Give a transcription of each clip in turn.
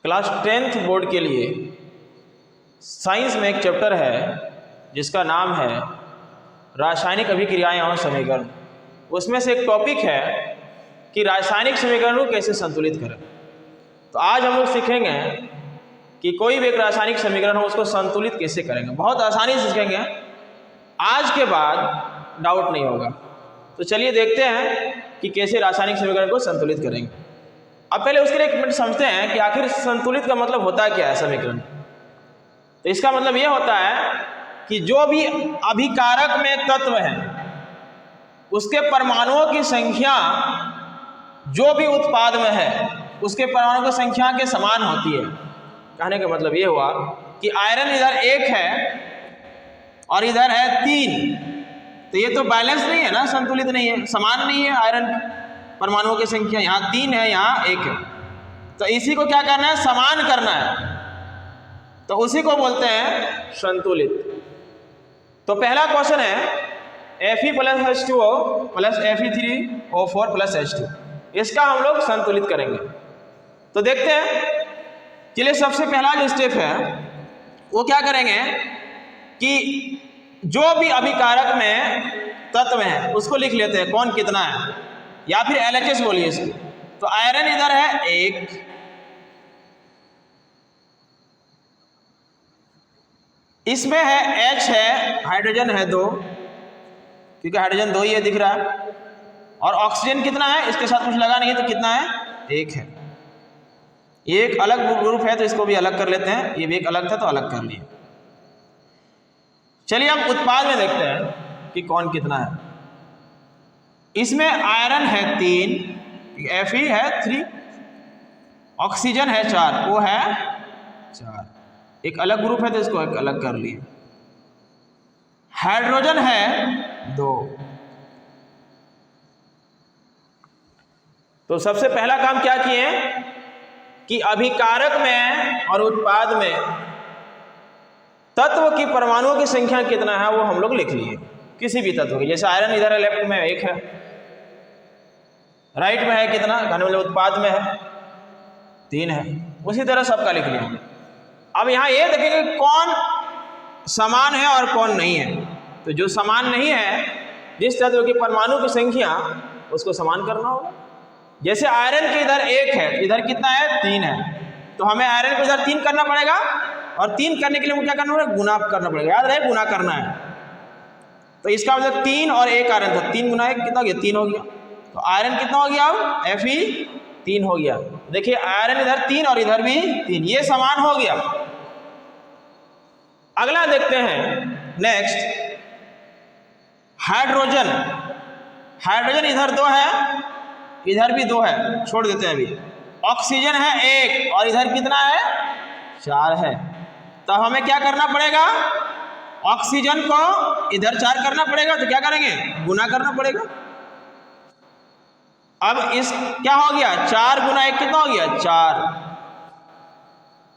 Class 10th board के लिए science में एक चैप्टर है जिसका नाम है रासायनिक अभिक्रियाएं और समीकरण। उसमें से एक टॉपिक है कि रासायनिक समीकरण को कैसे संतुलित करें। तो आज हम लोग सीखेंगे कि कोई भी एक रासायनिक समीकरण हो उसको संतुलित कैसे करेंगे। बहुत आसानी से सीखेंगे, आज के बाद डाउट नहीं होगा। तो चलिए देखते हैं कि कैसे रासायनिक समीकरण को संतुलित करेंगे। अब पहले उसके लिए एक मिनट समझते हैं कि आखिर संतुलित का मतलब होता क्या है समीकरण। तो इसका मतलब यह होता है कि जो भी अभिकारक में तत्व है उसके परमाणुओं की संख्या जो भी उत्पाद में है उसके परमाणुओं की संख्या के समान होती है। कहने का मतलब ये हुआ कि आयरन इधर 1 है और इधर है 3, तो ये तो बैलेंस नहीं है ना, संतुलित नहीं है, समान नहीं है। आयरन परमाणुओं की संख्या यहाँ 3 है, यहाँ 1 है, तो इसी को क्या करना है, समान करना है। तो उसी को बोलते हैं संतुलित। तो पहला क्वेश्चन है Fe plus H2O plus Fe3O4 plus H2, इसका हम लोग संतुलित करेंगे। तो देखते हैं, चलिए सबसे पहला जो स्टेप है वो क्या करेंगे कि जो भी अभिकारक में तत्व है उसको लिख लेते हैं, कौन कितना है, या फिर LHS बोलिए इसको। तो आयरन इधर है 1, इसमें है H है, हाइड्रोजन है 2, क्योंकि हाइड्रोजन 2 ही है दिख रहा है, और ऑक्सीजन कितना है, इसके साथ कुछ लगा नहीं है तो कितना है, 1 है। ये एक अलग ग्रुप है तो इसको भी अलग कर लेते हैं, ये भी एक अलग था तो अलग कर लिए। चलिए हम उत्पाद में देखते हैं कि कौन कितना है। इसमें आयरन है 3, Fe है 3, ऑक्सीजन है 4, वो है 4, एक अलग ग्रुप है तो इसको एक अलग कर लिए। हाइड्रोजन है 2। तो सबसे पहला काम क्या किए कि अभिकारक में और उत्पाद में तत्व की परमाणुओं की संख्या कितना है वो हम लोग लिख लिए, किसी भी तत्व की। जैसे आयरन इधर है, लेफ्ट में 1 है, राइट में है कितना, कहने वाले उत्पाद में है 3 है, उसी तरह सबका लिख लिया। अब यहाँ ये देखेंगे कौन समान है और कौन नहीं है। तो जो समान नहीं है, जिस तत्व की परमाणु की संख्या, उसको समान करना होगा। जैसे आयरन के इधर 1 है, इधर कितना है, 3 है, तो हमें आयरन को इधर 3 करना पड़ेगा, और 3 करने के लिए क्या करना पड़ेगा, गुना करना पड़ेगा। याद रहे, गुना करना है। तो इसका मतलब 3 और 1 आयरन था, 3 गुना 1 कितना हो गया, 3 हो गया। तो आयरन कितना हो गया, अब Fe 3 हो गया। देखिए आयरन इधर 3 और इधर भी 3, ये समान हो गया। अगला देखते हैं, नेक्स्ट हाइड्रोजन। हाइड्रोजन इधर 2 है, इधर भी 2 है, छोड़ देते हैं अभी। ऑक्सीजन है 1 और इधर कितना है, 4 है। तो हमें क्या करना पड़ेगा, ऑक्सीजन को इधर 4 करना पड़ेगा, तो क्या करेंगे, गुना करना पड़ेगा। अब इस क्या हो गया, 4 गुना 1 कितना हो गया, 4।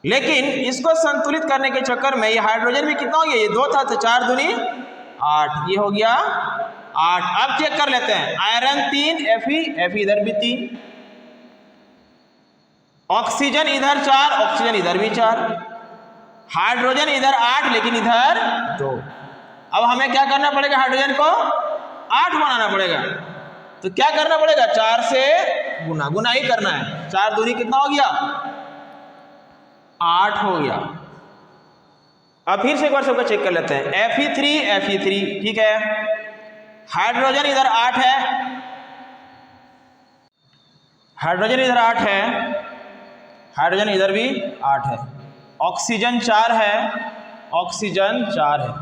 लेकिन इसको संतुलित करने के चक्कर में ये हाइड्रोजन भी कितना हो गया, ये 2 था तो 4 दूनी 8, ये हो गया 8। अब चेक कर लेते हैं, आयरन 3, Fe इधर भी 3, ऑक्सीजन इधर 4, ऑक्सीजन इधर भी 4, हाइड्रोजन इधर 8 लेकिन इधर 2। अब हमें क्या करना पड़ेगा, हाइड्रोजन को 8 बनाना पड़ेगा। तो क्या करना पड़ेगा, 4 से गुना, गुना ही करना है। 4 दूनी कितना हो गया, 8 हो गया। अब फिर से एक बार सबका चेक कर लेते हैं, Fe3 ठीक है, हाइड्रोजन इधर 8 है, हाइड्रोजन इधर 8 है, हाइड्रोजन इधर भी 8 है, ऑक्सीजन 4 है, ऑक्सीजन 4 है।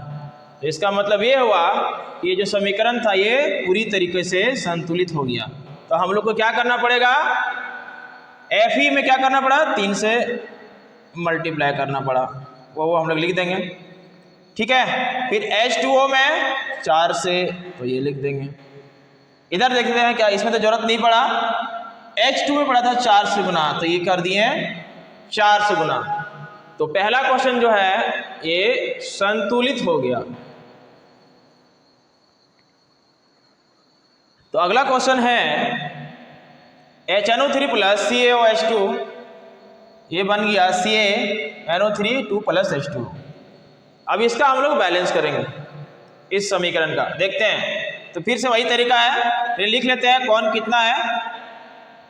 तो इसका मतलब ये हुआ कि ये जो समीकरण था ये पूरी तरीके से संतुलित हो गया। तो हम लोग को क्या करना पड़ेगा, Fe में क्या करना पड़ा, 3 से मल्टीप्लाई करना पड़ा, वो हम लोग लिख देंगे, ठीक है। फिर H2O में 4 से, तो ये लिख देंगे। इधर देखते हैं क्या, इसमें तो जरूरत नहीं पड़ा, H2 में पड़ा था 4 से गुना, तो ये कर दिए 4 से गुना। तो पहला क्वेश्चन जो है ये संतुलित हो गया। तो अगला क्वेश्चन है HNO3 प्लस CaOH2 ये बन गया CaNO3 2 + H2। अब इसका हम लोग बैलेंस करेंगे इस समीकरण का, देखते हैं। तो फिर से वही तरीका है, फिर लिख लेते हैं कौन कितना है।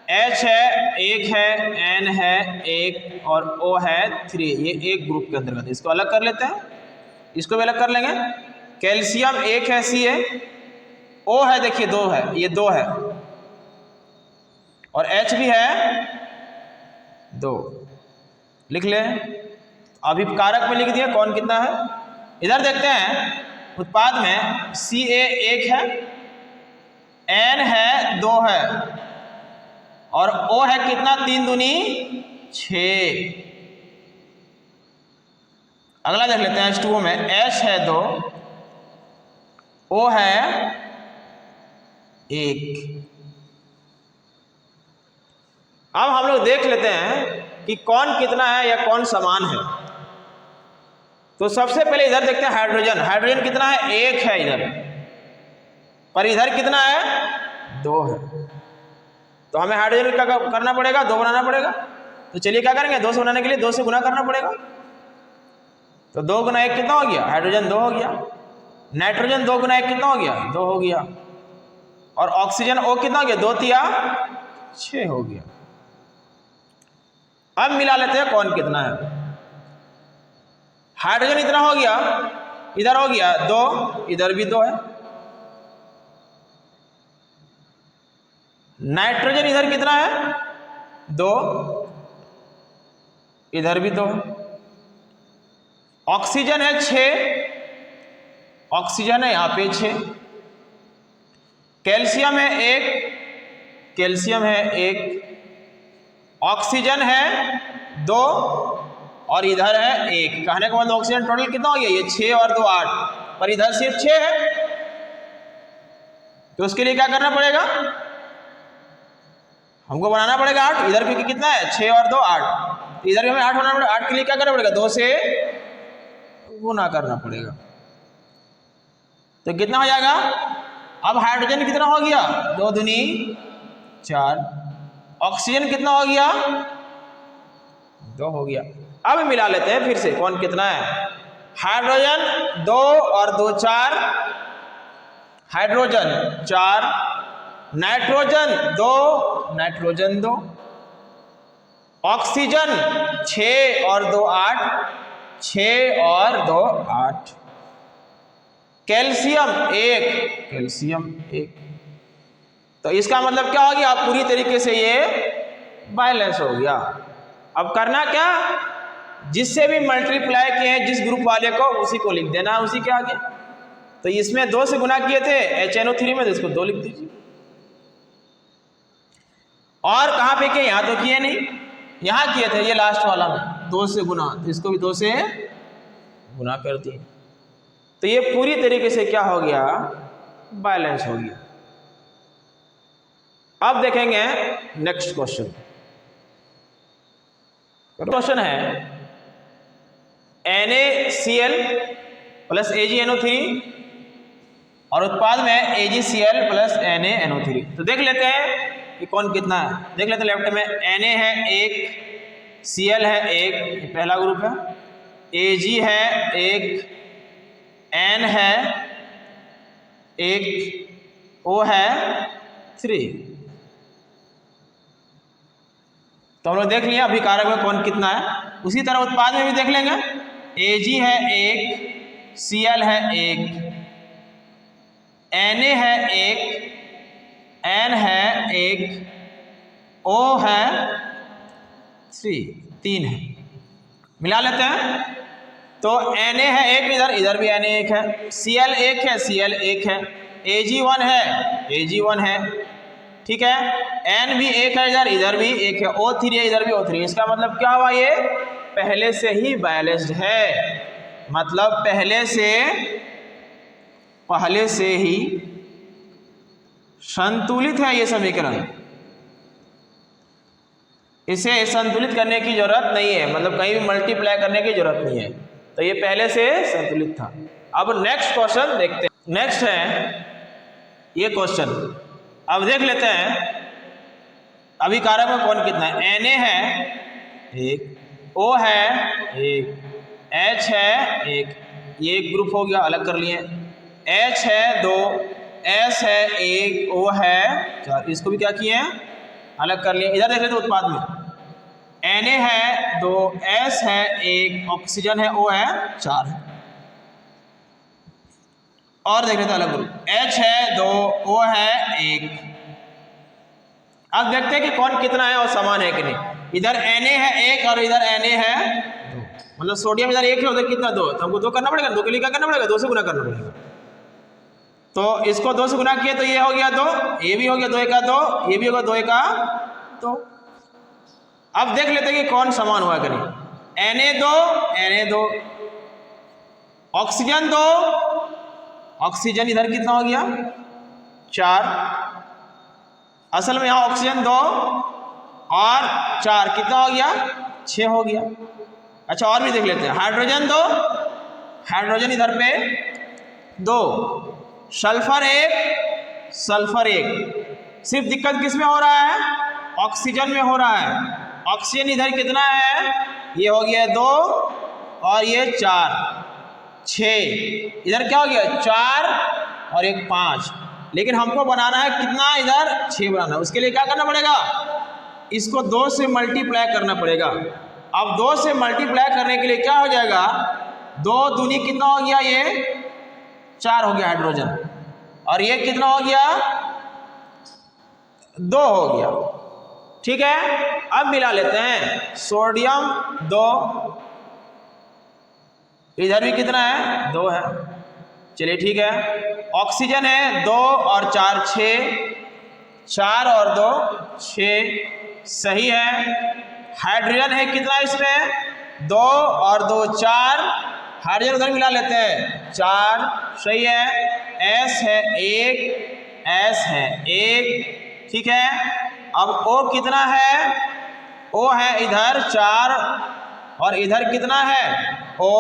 H है 1 है, N है 1 और O है 3, ये एक ग्रुप के अंतर्गत। इसको अलग कर लेते हैं, इसको भी अलग कर लेंगे। कैल्शियम 1 है Ca, O है देखिए 2 है, ये 2 है, और H भी है 2, लिख ले। अभी कारक में लिख दिया कौन कितना है। इधर देखते हैं उत्पाद में Ca 1 है, N है 2 है, और O है कितना, 3 दूनी 6। अगला देख लेते हैं H2O में H है 2, O है 1। अब हम लोग देख लेते हैं कि कौन कितना है या कौन समान है। तो सबसे पहले इधर देखते हैं हाइड्रोजन। हाइड्रोजन कितना है, 1 है इधर, पर इधर कितना है, 2 है। तो हमें हाइड्रोजन क्या करना पड़ेगा, 2 बनाना पड़ेगा। तो चलिए क्या करेंगे, 2 से बनाने के लिए 2 से गुना करना पड़ेगा। तो 2 गुना 1 कितना हो गया, हाइड्रोजन 2 हो गया। नाइट्रोजन 2 गुना 1 कितना हो गया, 2 हो गया। और ऑक्सीजन O कितना हो गया, 2 तिया 6 हो गया। अब मिला लेते हैं कौन कितना है। हाइड्रोजन इतना हो गया, इधर हो गया 2, इधर भी 2 है। नाइट्रोजन इधर कितना है, 2, इधर भी 2 है। ऑक्सीजन है 6, ऑक्सीजन है यहां पे 6। कैल्शियम है 1, कैल्शियम है 1। ऑक्सीजन है 2 और इधर है 1। कहने का मतलब ऑक्सीजन टोटल कितना हो गया, ये 6 और 2 8, पर इधर सिर्फ 6 है। तो उसके लिए क्या करना पड़ेगा, हमको बनाना पड़ेगा 8। इधर भी कितना है, 6 और 2 8, इधर भी हमें 8 बनाना पड़ेगा। 8 के लिए क्या करना पड़ेगा, 2 से गुना करना पड़ेगा। तो कितना हो जाएगा, अब हाइड्रोजन कितना हो गया, 2 दूनी 4। ऑक्सीजन कितना हो गया, 2 हो गया। अब मिला लेते हैं फिर से कौन कितना है। हाइड्रोजन 2 और 2 4, हाइड्रोजन 4। Nitrogen 2, nitrogen 2। ऑक्सीजन 6 और 2 8, 6 और 2 8। Calcium 1, calcium 1। तो इसका मतलब क्या हो गया, आप पूरी तरीके से ये बैलेंस हो गया। अब करना क्या, जिससे भी मल्टीप्लाई किए हैं जिस ग्रुप वाले को, उसी को लिख देना उसी के आगे। तो इसमें 2 से गुना किए थे HNO3 में, तो इसको 2 लिख दीजिए। और कहाँ पे किए, यहाँ तो किए नहीं, यहाँ किए थे ये लास्ट वाला में 2 से गुना, तो इसको भी 2 से गुना कर दिए। तो ये पूरी तरीके से क्या हो गया, बैलेंस हो गया। अब देखेंगे नेक्स्ट क्वेश्चन। क्वेश्चन है NaCl + AgNO3 और उत्पाद में AgCl + NaNO3। तो देख लेते हैं कि कौन कितना है। देख लेते हैं, लेफ्ट में Na है 1, Cl है 1, ये पहला ग्रुप है। Ag है 1, N है 1, O है 3। तो हम लोग देख लिया अभी कारक में कौन कितना है। उसी तरह उत्पाद में भी देख लेंगे। Ag है 1, Cl है 1, Na है 1, N है 1, O है 3 है। मिला लेते हैं। तो Na है 1 इधर, इधर भी Na 1 है। Cl 1 है, Cl 1 है। Ag 1 है, Ag 1 है, ठीक है। N भी 1 है इधर, इधर भी 1 है। O3 है, इधर भी O3। इसका मतलब क्या हुआ, ये पहले से ही बैलेंस्ड है। मतलब पहले से ही संतुलित है ये समीकरण। इसे संतुलित करने की जरूरत नहीं है, मतलब कहीं भी मल्टीप्लाई करने की जरूरत नहीं है। तो ये पहले से संतुलित था। अब नेक्स्ट क्वेश्चन देखते हैं। नेक्स्ट है ये क्वेश्चन। अब देख लेते हैं अभी कारक में कौन कितना है। Na है एक, O है एक, H है एक, ये एक ग्रुप हो गया, अलग कर लिए। H है दो, S है एक, O है चार, इसको भी क्या किए हैं, अलग कर लिए। इधर देख लेते उत्पाद में, Na है दो, S है एक, ऑक्सीजन है, O है चार है। और देख लेते अलग ग्रुप, H है दो, O है एक। अब देखते हैं कि कौन कितना है और समान है कि नहीं। इधर Na है एक और इधर Na है दो, मतलब सोडियम इधर एक है उधर कितना दो, तो हमको दो करना पड़ेगा, दो के लिए क्या करना पड़ेगा, दो से गुना करना पड़ेगा। तो इसको दो से गुना किए तो ये हो गया दो, ये भी हो गया दो एका दो, ये भी होगा दो एका दो। अब देख लेते हैं कि कौन समान हुआ कि नहीं। Na दो, ऑक्सीजन दो, ऑक्सीजन इधर कितना हो गया चार, असल में यहाँ ऑक्सीजन दो और चार कितना हो गया, छः हो गया। अच्छा और भी देख लेते हैं, हाइड्रोजन दो, हाइड्रोजन इधर पे दो, सल्फर एक, सल्फर एक। सिर्फ दिक्कत किस में हो रहा है, ऑक्सीजन में हो रहा है। ऑक्सीजन इधर कितना है, ये हो गया दो और ये चार, छः। इधर क्या हो गया चार और एक पाँच, लेकिन हमको बनाना है कितना, इधर छः बनाना है। उसके लिए क्या करना पड़ेगा, इसको दो से मल्टीप्लाई करना पड़ेगा। अब दो से मल्टीप्लाई करने के लिए क्या हो जाएगा, दो दूनी कितना हो गया, ये चार हो गया हाइड्रोजन, और ये कितना हो गया, दो हो गया। ठीक है, अब मिला लेते हैं, सोडियम दो, इधर भी कितना है, दो है, चलिए ठीक है। ऑक्सीजन है दो और चार छः, चार और दो छः, सही है। हाइड्रोजन है कितना इसमें, दो और दो चार, हाइड्रोजन उधर मिला लेते हैं, चार, सही है। एस है एक, एस है एक, ठीक है। अब O कितना है, O है इधर चार और इधर कितना है, O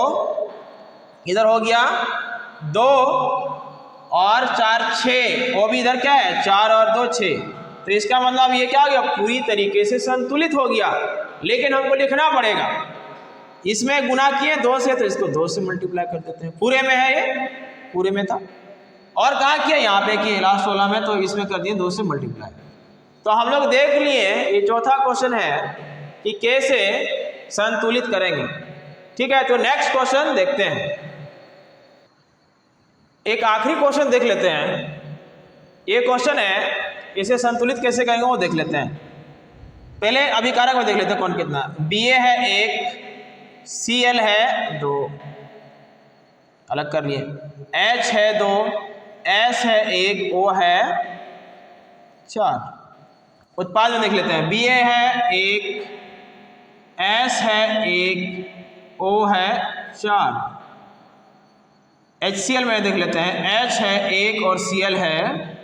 इधर हो गया दो और चार छः, O भी इधर क्या है, चार और दो छः। तो इसका मतलब ये क्या हो गया, पूरी तरीके से संतुलित हो गया। लेकिन हमको लिखना पड़ेगा, इसमें गुना किए दो से तो इसको दो से मल्टीप्लाई कर देते हैं। पूरे में है ये, पूरे में था, और कहाँ किया, यहाँ पे किए लास्ट वाला में, तो इसमें कर दिए दो से मल्टीप्लाई। तो हम लोग देख लिए, ये चौथा क्वेश्चन है कि कैसे संतुलित करेंगे। ठीक है, तो नेक्स्ट क्वेश्चन देखते हैं। एक आखिरी क्वेश्चन देख लेते हैं। ये क्वेश्चन है, इसे संतुलित कैसे करेंगे वो देख लेते हैं। पहले अभिकारक में देख लेते हैं कौन कितना, Ba है एक, Cl है दो, अलग कर लिए, H है दो, S है एक, O है चार। उत्पाद में देख लेते हैं, Ba है एक, S है एक, O है चार। HCl में देख लेते हैं, H है एक और Cl है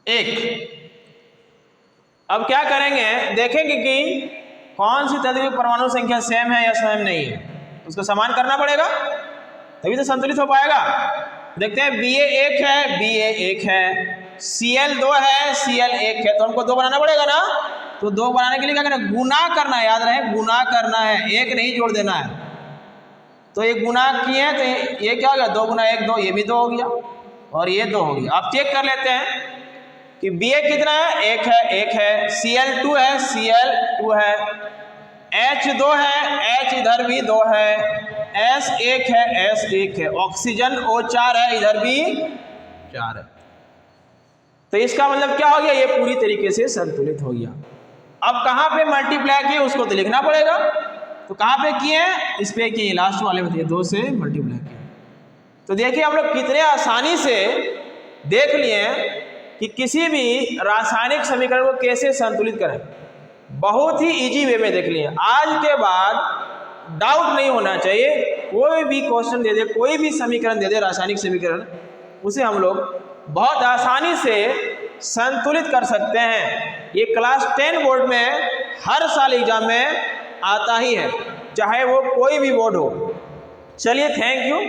एक। अब क्या करेंगे, देखेंगे कि कौन सी तत्व की परमाणु संख्या सेम है या सेम नहीं है, उसको समान करना पड़ेगा तभी तो संतुलित हो पाएगा। देखते हैं, Ba एक है, Ba एक है, Cl दो है, Cl एक है, तो हमको दो बनाना पड़ेगा ना। तो दो बनाने के लिए क्या करना है, गुना करना है, याद रहे गुना करना है, एक नहीं जोड़ देना है। तो ये गुना किए तो ये क्या हो गया, दो गुना एक दो, ये भी दो हो गया और ये दो हो गया। अब चेक कर लेते हैं कि Ba कितना है, एक है, Cl2 है, Cl2 है, H दो है, H इधर भी दो है, S एक है, S एक है, ऑक्सीजन O चार है, इधर भी चार है। तो इसका मतलब क्या हो गया, ये पूरी तरीके से संतुलित हो गया। अब कहाँ पे मल्टीप्लाई किए उसको तो लिखना पड़ेगा, तो कहाँ पे किए, इस पे किए, लास्ट वाले में दिए, दो से मल्टीप्लाई किए। तो देखिए हम लोग कितने आसानी से देख लिए कि किसी भी रासायनिक समीकरण को कैसे संतुलित करें, बहुत ही इजी वे में देख लिए। आज के बाद डाउट नहीं होना चाहिए, कोई भी क्वेश्चन दे दे, कोई भी समीकरण दे दे, रासायनिक समीकरण, उसे हम लोग बहुत आसानी से संतुलित कर सकते हैं। ये क्लास 10 बोर्ड में हर साल एग्जाम में आता ही है, चाहे वो कोई भी बोर्ड हो। चलिए, थैंक यू।